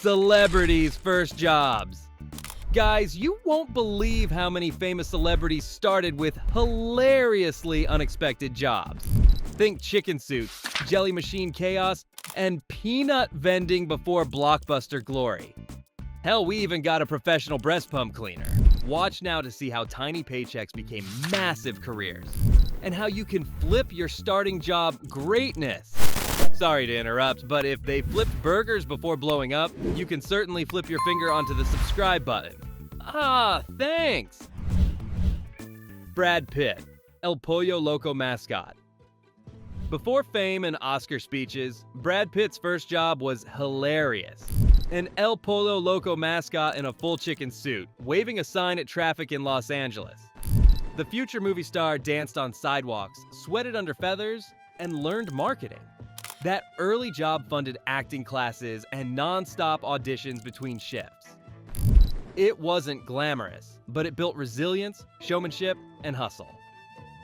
Celebrities' first jobs. Guys, you won't believe how many famous celebrities started with hilariously unexpected jobs. Think chicken suits, jelly machine chaos, and peanut vending before blockbuster glory. Hell, we even got a professional breast pump cleaner. Watch now to see how tiny paychecks became massive careers, and how you can flip your starting job greatness. Sorry to interrupt, but if they flipped burgers before blowing up, you can certainly flip your finger onto the subscribe button. Ah, thanks! Brad Pitt, El Pollo Loco mascot. Before fame and Oscar speeches, Brad Pitt's first job was hilarious. An El Pollo Loco mascot in a full chicken suit, waving a sign at traffic in Los Angeles. The future movie star danced on sidewalks, sweated under feathers, and learned marketing. That early job funded acting classes and non-stop auditions between shifts. It wasn't glamorous, but it built resilience, showmanship, and hustle.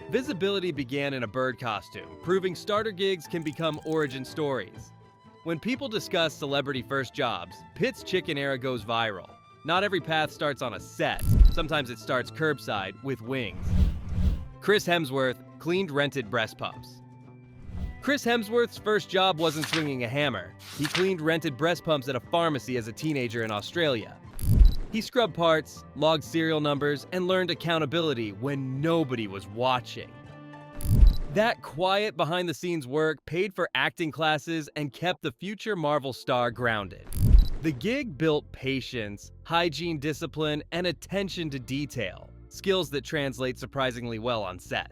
Visibility began in a bird costume, proving starter gigs can become origin stories. When people discuss celebrity first jobs, Pitt's chicken era goes viral. Not every path starts on a set. Sometimes it starts curbside with wings. Chris Hemsworth cleaned rented breast pumps. Chris Hemsworth's first job wasn't swinging a hammer. He cleaned rented breast pumps at a pharmacy as a teenager in Australia. He scrubbed parts, logged serial numbers, and learned accountability when nobody was watching. That quiet behind-the-scenes work paid for acting classes and kept the future Marvel star grounded. The gig built patience, hygiene discipline, and attention to detail, skills that translate surprisingly well on set.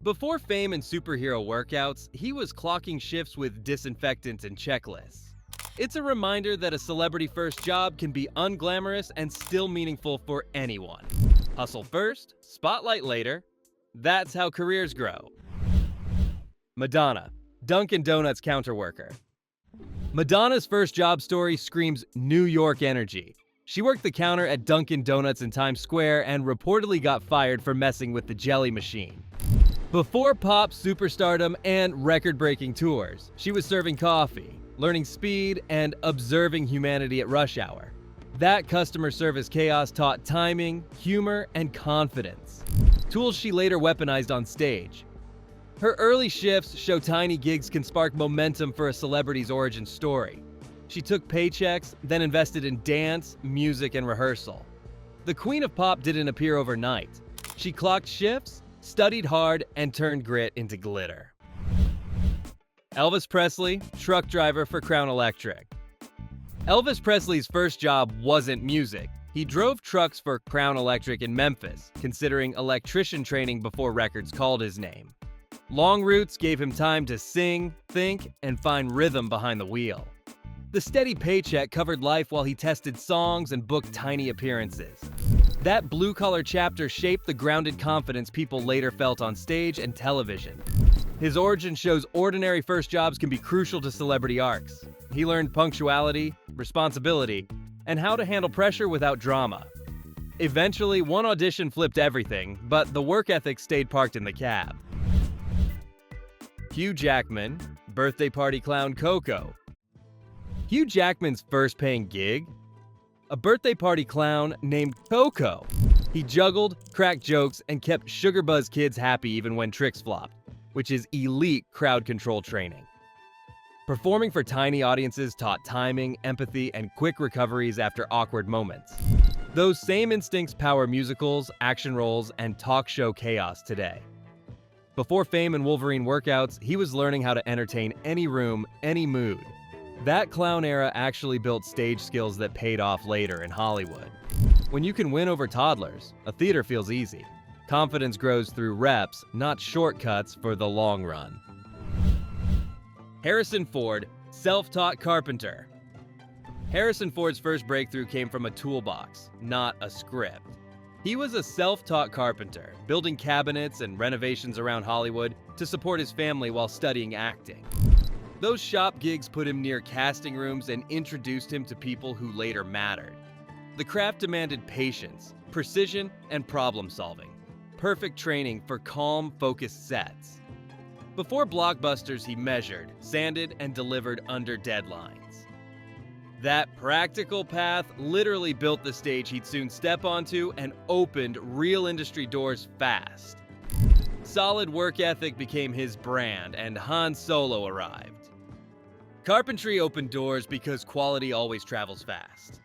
Before fame and superhero workouts, he was clocking shifts with disinfectants and checklists. It's a reminder that a celebrity first job can be unglamorous and still meaningful for anyone. Hustle first, spotlight later. That's how careers grow. Madonna, Dunkin' Donuts counter worker. Madonna's first job story screams New York energy. She worked the counter at Dunkin' Donuts in Times Square and reportedly got fired for messing with the jelly machine. Before pop superstardom and record-breaking tours, she was serving coffee, learning speed, and observing humanity at rush hour. That customer service chaos taught timing, humor, and confidence, tools she later weaponized on stage. Her early shifts show tiny gigs can spark momentum for a celebrity's origin story. She took paychecks, then invested in dance, music, and rehearsal. The Queen of Pop didn't appear overnight. She clocked shifts, studied hard, and turned grit into glitter. Elvis Presley, truck driver for Crown Electric. Elvis Presley's first job wasn't music. He drove trucks for Crown Electric in Memphis, considering electrician training before records called his name. Long routes gave him time to sing, think, and find rhythm behind the wheel. The steady paycheck covered life while he tested songs and booked tiny appearances. That blue-collar chapter shaped the grounded confidence people later felt on stage and television. His origin shows ordinary first jobs can be crucial to celebrity arcs. He learned punctuality, responsibility, and how to handle pressure without drama. Eventually, one audition flipped everything, but the work ethic stayed parked in the cab. Hugh Jackman, birthday party clown Coco. Hugh Jackman's first paying gig? A birthday party clown named Coco. He juggled, cracked jokes, and kept sugar buzz kids happy even when tricks flopped, which is elite crowd control training. Performing for tiny audiences taught timing, empathy, and quick recoveries after awkward moments. Those same instincts power musicals, action roles, and talk show chaos today. Before fame and Wolverine workouts, he was learning how to entertain any room, any mood. That clown era actually built stage skills that paid off later in Hollywood. When you can win over toddlers, a theater feels easy. Confidence grows through reps, not shortcuts for the long run. Harrison Ford, self-taught carpenter. Harrison Ford's first breakthrough came from a toolbox, not a script. He was a self-taught carpenter, building cabinets and renovations around Hollywood to support his family while studying acting. Those shop gigs put him near casting rooms and introduced him to people who later mattered. The craft demanded patience, precision, and problem solving. Perfect training for calm, focused sets. Before blockbusters, he measured, sanded, and delivered under deadlines. That practical path literally built the stage he'd soon step onto and opened real industry doors fast. Solid work ethic became his brand, and Han Solo arrived. Carpentry opened doors because quality always travels fast.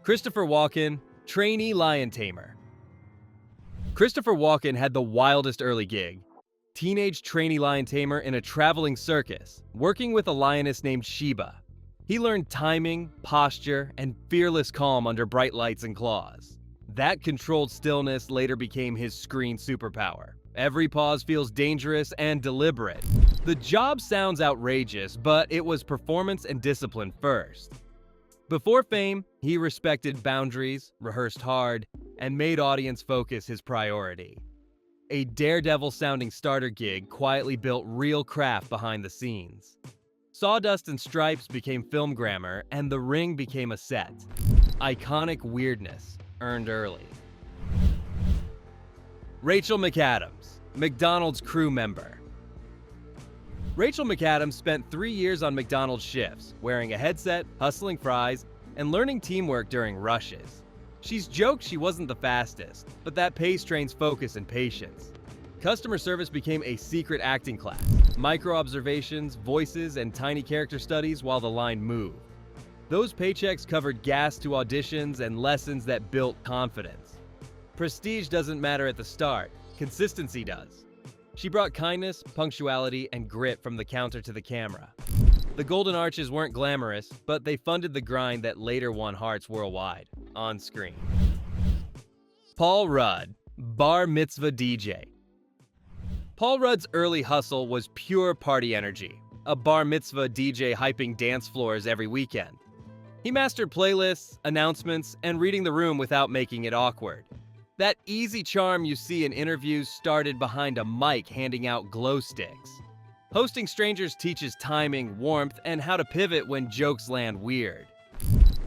Christopher Walken, trainee lion tamer. Christopher Walken had the wildest early gig. Teenage trainee lion tamer in a traveling circus, working with a lioness named Sheba. He learned timing, posture, and fearless calm under bright lights and claws. That controlled stillness later became his screen superpower. Every pause feels dangerous and deliberate. The job sounds outrageous, but it was performance and discipline first. Before fame, he respected boundaries, rehearsed hard, and made audience focus his priority. A daredevil-sounding starter gig quietly built real craft behind the scenes. Sawdust and Stripes became film grammar, and The Ring became a set. Iconic weirdness earned early. Rachel McAdams, McDonald's crew member. Rachel McAdams spent 3 years on McDonald's shifts, wearing a headset, hustling fries, and learning teamwork during rushes. She's joked she wasn't the fastest, but that pace trains focus and patience. Customer service became a secret acting class. Micro-observations, voices, and tiny character studies while the line moved. Those paychecks covered gas to auditions and lessons that built confidence. Prestige doesn't matter at the start, consistency does. She brought kindness, punctuality, and grit from the counter to the camera. The Golden Arches weren't glamorous, but they funded the grind that later won hearts worldwide, on screen. Paul Rudd, bar mitzvah DJ. Paul Rudd's early hustle was pure party energy, a bar mitzvah DJ hyping dance floors every weekend. He mastered playlists, announcements, and reading the room without making it awkward. That easy charm you see in interviews started behind a mic handing out glow sticks. Hosting strangers teaches timing, warmth, and how to pivot when jokes land weird.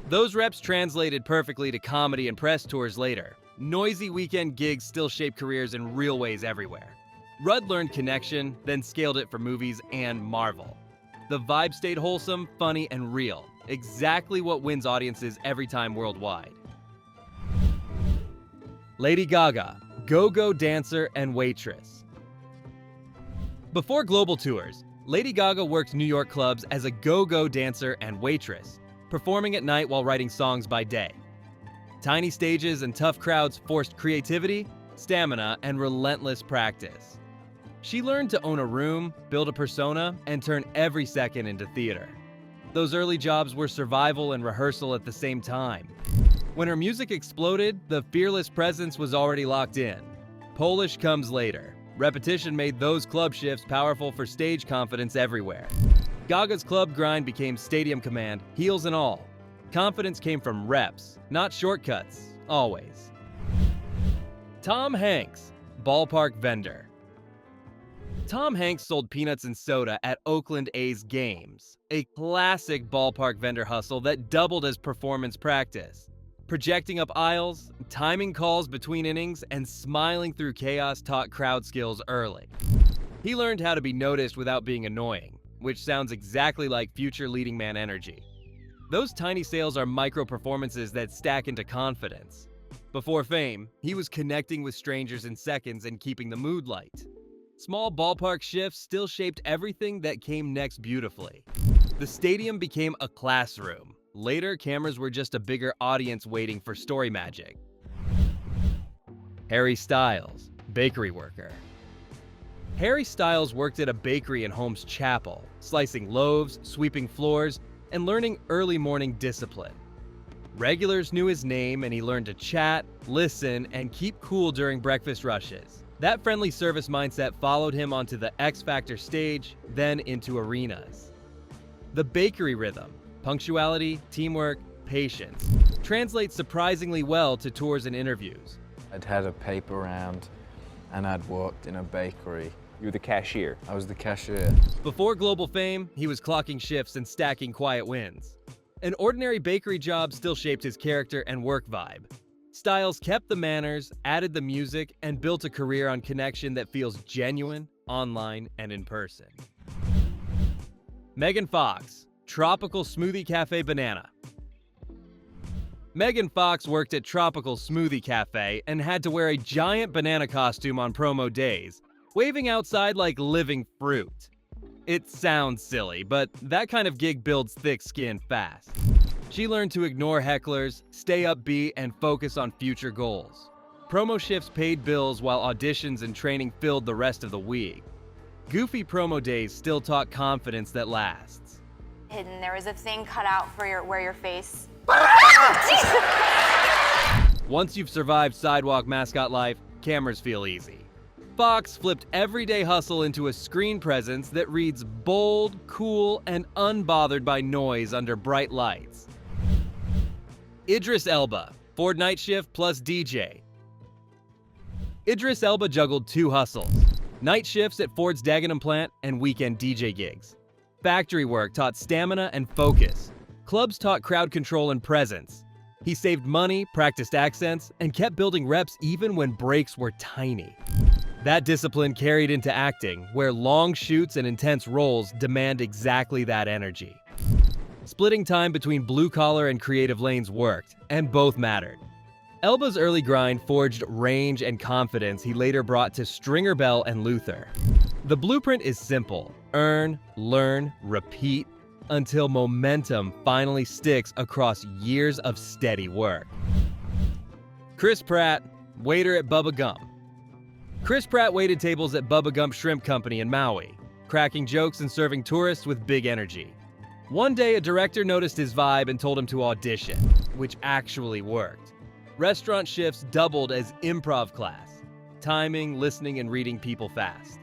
Those reps translated perfectly to comedy and press tours later. Noisy weekend gigs still shape careers in real ways everywhere. Rudd learned connection, then scaled it for movies and Marvel. The vibe stayed wholesome, funny, and real. Exactly what wins audiences every time worldwide. Lady Gaga, go-go dancer and waitress. Before global tours, Lady Gaga worked New York clubs as a go-go dancer and waitress, performing at night while writing songs by day. Tiny stages and tough crowds forced creativity, stamina, and relentless practice. She learned to own a room, build a persona, and turn every second into theater. Those early jobs were survival and rehearsal at the same time. When her music exploded, the fearless presence was already locked in. Polish comes later. Repetition made those club shifts powerful for stage confidence everywhere. Gaga's club grind became stadium command, heels and all. Confidence came from reps, not shortcuts, always. Tom Hanks, ballpark vendor. Tom Hanks sold peanuts and soda at Oakland A's games, a classic ballpark vendor hustle that doubled as performance practice. Projecting up aisles, timing calls between innings, and smiling through chaos taught crowd skills early. He learned how to be noticed without being annoying, which sounds exactly like future leading man energy. Those tiny sales are micro-performances that stack into confidence. Before fame, he was connecting with strangers in seconds and keeping the mood light. Small ballpark shifts still shaped everything that came next beautifully. The stadium became a classroom. Later, cameras were just a bigger audience waiting for story magic. Harry Styles, bakery worker. Harry Styles worked at a bakery in Holmes Chapel, slicing loaves, sweeping floors, and learning early morning discipline. Regulars knew his name, and he learned to chat, listen, and keep cool during breakfast rushes. That friendly service mindset followed him onto the X Factor stage, then into arenas. The bakery rhythm, punctuality, teamwork, patience, translates surprisingly well to tours and interviews. I'd had a paper round and I'd worked in a bakery. You were the cashier. I was the cashier. Before global fame, he was clocking shifts and stacking quiet wins. An ordinary bakery job still shaped his character and work vibe. Styles kept the manners, added the music, and built a career on connection that feels genuine, online, and in person. Megan Fox, Tropical Smoothie Cafe Banana. Megan Fox worked at Tropical Smoothie Cafe and had to wear a giant banana costume on promo days, waving outside like living fruit. It sounds silly, but that kind of gig builds thick skin fast. She learned to ignore hecklers, stay upbeat, and focus on future goals. Promo shifts paid bills while auditions and training filled the rest of the week. Goofy promo days still taught confidence that lasts. Hidden. There was a thing cut out for where your face. Once you've survived sidewalk mascot life, cameras feel easy. Fox flipped everyday hustle into a screen presence that reads bold, cool, and unbothered by noise under bright lights. Idris Elba, Ford night shift plus DJ. Idris Elba juggled two hustles: night shifts at Ford's Dagenham plant and weekend DJ gigs. Factory work taught stamina and focus. Clubs taught crowd control and presence. He saved money, practiced accents, and kept building reps even when breaks were tiny. That discipline carried into acting, where long shoots and intense roles demand exactly that energy. Splitting time between blue-collar and creative lanes worked, and both mattered. Elba's early grind forged range and confidence he later brought to Stringer Bell and Luther. The blueprint is simple: earn, learn, repeat, until momentum finally sticks across years of steady work. Chris Pratt, waiter at Bubba Gump. Chris Pratt waited tables at Bubba Gump Shrimp Company in Maui, cracking jokes and serving tourists with big energy. One day, a director noticed his vibe and told him to audition, which actually worked. Restaurant shifts doubled as improv class, timing, listening, and reading people fast.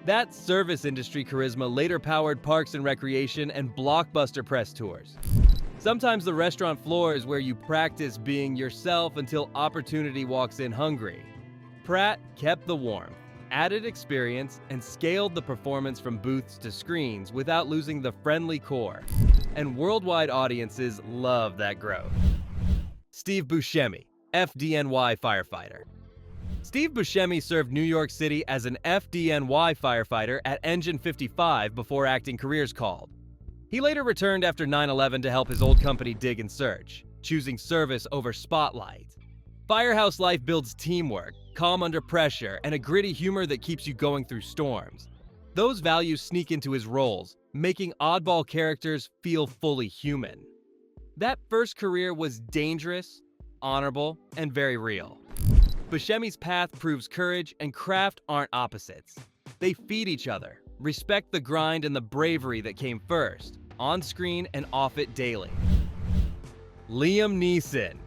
That service industry charisma later powered Parks and Recreation and blockbuster press tours. Sometimes the restaurant floor is where you practice being yourself until opportunity walks in hungry. Pratt kept the warmth, added experience, and scaled the performance from booths to screens without losing the friendly core. And worldwide audiences love that growth. Steve Buscemi, FDNY firefighter. Steve Buscemi served New York City as an FDNY firefighter at Engine 55 before acting careers called. He later returned after 9/11 to help his old company dig and search, choosing service over spotlight. Firehouse life builds teamwork, calm under pressure, and a gritty humor that keeps you going through storms. Those values sneak into his roles, making oddball characters feel fully human. That first career was dangerous, honorable, and very real. Buscemi's path proves courage and craft aren't opposites. They feed each other, respect the grind and the bravery that came first, on screen and off it daily. Liam Neeson,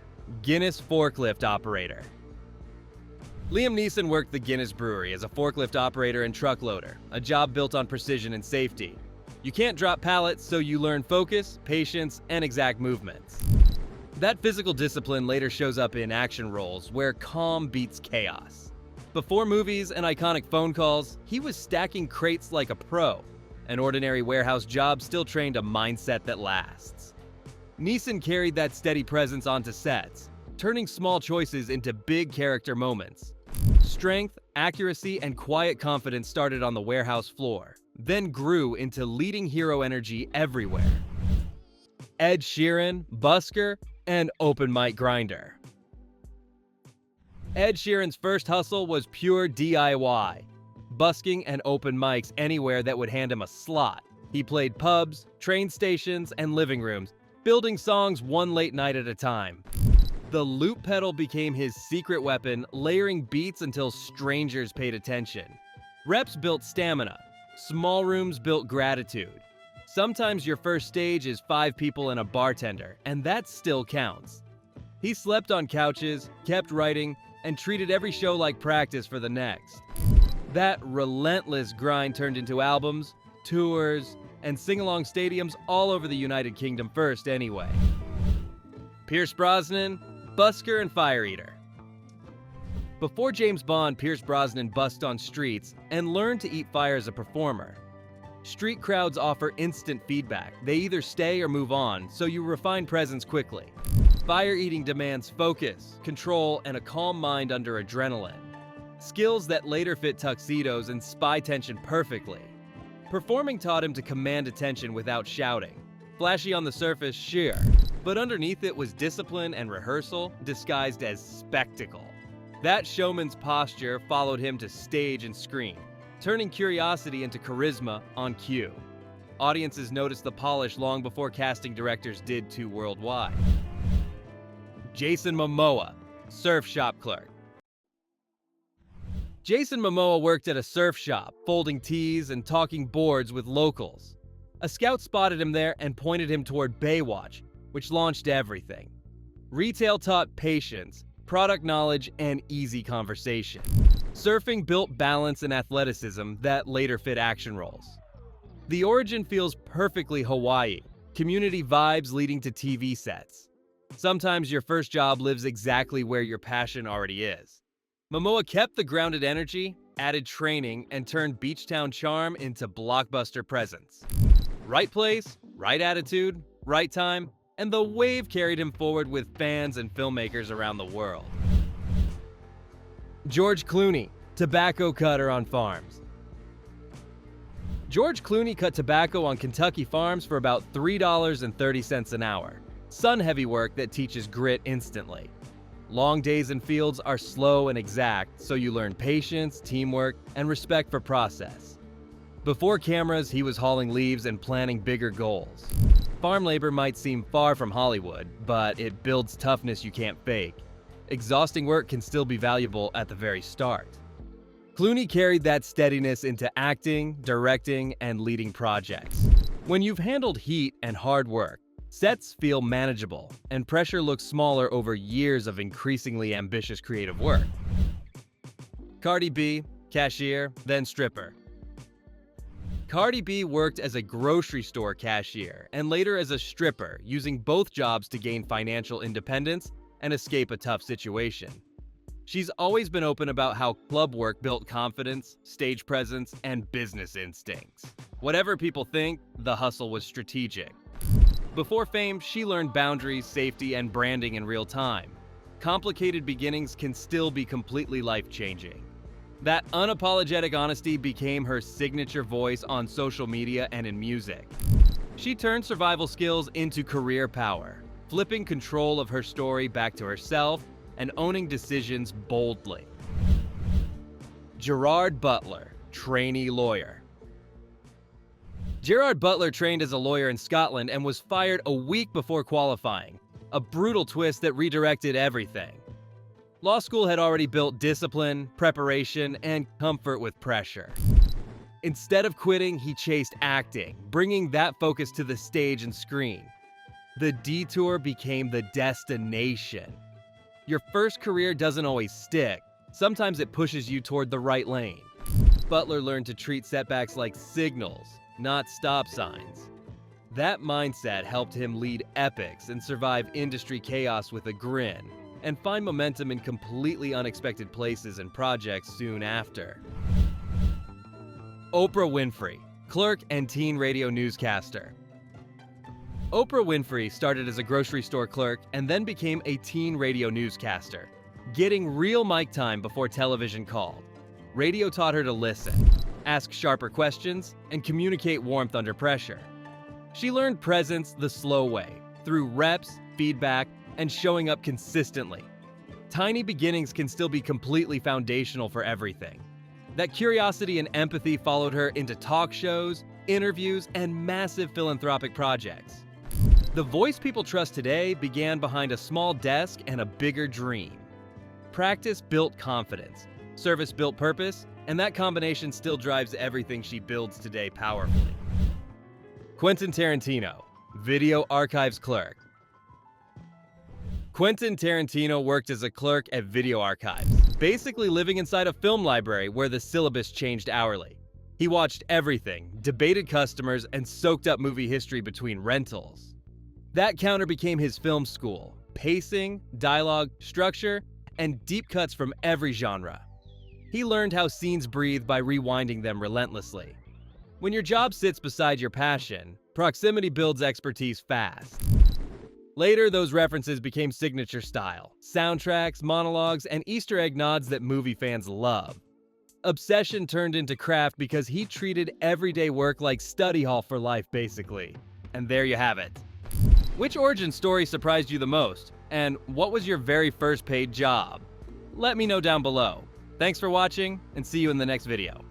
Guinness forklift operator. Liam Neeson worked the Guinness Brewery as a forklift operator and truck loader, a job built on precision and safety. You can't drop pallets, so you learn focus, patience, and exact movements. That physical discipline later shows up in action roles where calm beats chaos. Before movies and iconic phone calls, he was stacking crates like a pro. An ordinary warehouse job still trained a mindset that lasts. Neeson carried that steady presence onto sets, turning small choices into big character moments. Strength, accuracy, and quiet confidence started on the warehouse floor, then grew into leading hero energy everywhere. Ed Sheeran, busker, and open mic grinder. Ed Sheeran's first hustle was pure DIY, busking and open mics anywhere that would hand him a slot. He played pubs, train stations, and living rooms, building songs one late night at a time. The loop pedal became his secret weapon, layering beats until strangers paid attention. Reps built stamina. Small rooms built gratitude. Sometimes your first stage is 5 people and a bartender, and that still counts. He slept on couches, kept writing, and treated every show like practice for the next. That relentless grind turned into albums, tours, and sing-along stadiums all over the United Kingdom first anyway. Pierce Brosnan, busker and fire eater. Before James Bond, Pierce Brosnan busked on streets and learned to eat fire as a performer. Street crowds offer instant feedback. They either stay or move on, so you refine presence quickly. Fire eating demands focus, control, and a calm mind under adrenaline. Skills that later fit tuxedos and spy tension perfectly. Performing taught him to command attention without shouting. Flashy on the surface, sure, but underneath it was discipline and rehearsal disguised as spectacle. That showman's posture followed him to stage and screen, turning curiosity into charisma on cue. Audiences noticed the polish long before casting directors did too worldwide. Jason Momoa, surf shop clerk. Jason Momoa worked at a surf shop, folding tees and talking boards with locals. A scout spotted him there and pointed him toward Baywatch, which launched everything. Retail taught patience, product knowledge, and easy conversation. Surfing built balance and athleticism that later fit action roles. The origin feels perfectly Hawaii, community vibes leading to TV sets. Sometimes your first job lives exactly where your passion already is. Momoa kept the grounded energy, added training, and turned beach town charm into blockbuster presence. Right place, right attitude, right time, and the wave carried him forward with fans and filmmakers around the world. George Clooney, tobacco cutter on farms. George Clooney cut tobacco on Kentucky farms for about $3.30 an hour. Sun-heavy work that teaches grit instantly. Long days in fields are slow and exact, so you learn patience, teamwork, and respect for process. Before cameras, he was hauling leaves and planning bigger goals. Farm labor might seem far from Hollywood, but it builds toughness you can't fake. Exhausting work can still be valuable at the very start. Clooney carried that steadiness into acting, directing, and leading projects. When you've handled heat and hard work, sets feel manageable, and pressure looks smaller over years of increasingly ambitious creative work. Cardi B, cashier, then stripper. Cardi B worked as a grocery store cashier and later as a stripper, using both jobs to gain financial independence and escape a tough situation. She's always been open about how club work built confidence, stage presence, and business instincts. Whatever people think, the hustle was strategic. Before fame, she learned boundaries, safety, and branding in real time. Complicated beginnings can still be completely life-changing. That unapologetic honesty became her signature voice on social media and in music. She turned survival skills into career power, flipping control of her story back to herself and owning decisions boldly. Gerard Butler, trainee lawyer. Gerard Butler trained as a lawyer in Scotland and was fired a week before qualifying, a brutal twist that redirected everything. Law school had already built discipline, preparation, and comfort with pressure. Instead of quitting, he chased acting, bringing that focus to the stage and screen. The detour became the destination. Your first career doesn't always stick. Sometimes it pushes you toward the right lane. Butler learned to treat setbacks like signals, not stop signs. That mindset helped him lead epics and survive industry chaos with a grin, and find momentum in completely unexpected places and projects soon after. Oprah Winfrey, clerk and teen radio newscaster. Oprah Winfrey started as a grocery store clerk and then became a teen radio newscaster, getting real mic time before television called. Radio taught her to listen, ask sharper questions, and communicate warmth under pressure. She learned presence the slow way, through reps, feedback, and showing up consistently. Tiny beginnings can still be completely foundational for everything. That curiosity and empathy followed her into talk shows, interviews, and massive philanthropic projects. The voice people trust today began behind a small desk and a bigger dream. Practice built confidence, service built purpose, and that combination still drives everything she builds today powerfully. Quentin Tarantino, video archives clerk. Quentin Tarantino worked as a clerk at video archives, basically living inside a film library where the syllabus changed hourly. He watched everything, debated customers, and soaked up movie history between rentals. That counter became his film school: pacing, dialogue, structure, and deep cuts from every genre. He learned how scenes breathe by rewinding them relentlessly. When your job sits beside your passion, proximity builds expertise fast. Later, those references became signature style, soundtracks, monologues, and Easter egg nods that movie fans love. Obsession turned into craft because he treated everyday work like study hall for life, basically. And there you have it. Which origin story surprised you the most? And what was your very first paid job? Let me know down below. Thanks for watching, and see you in the next video.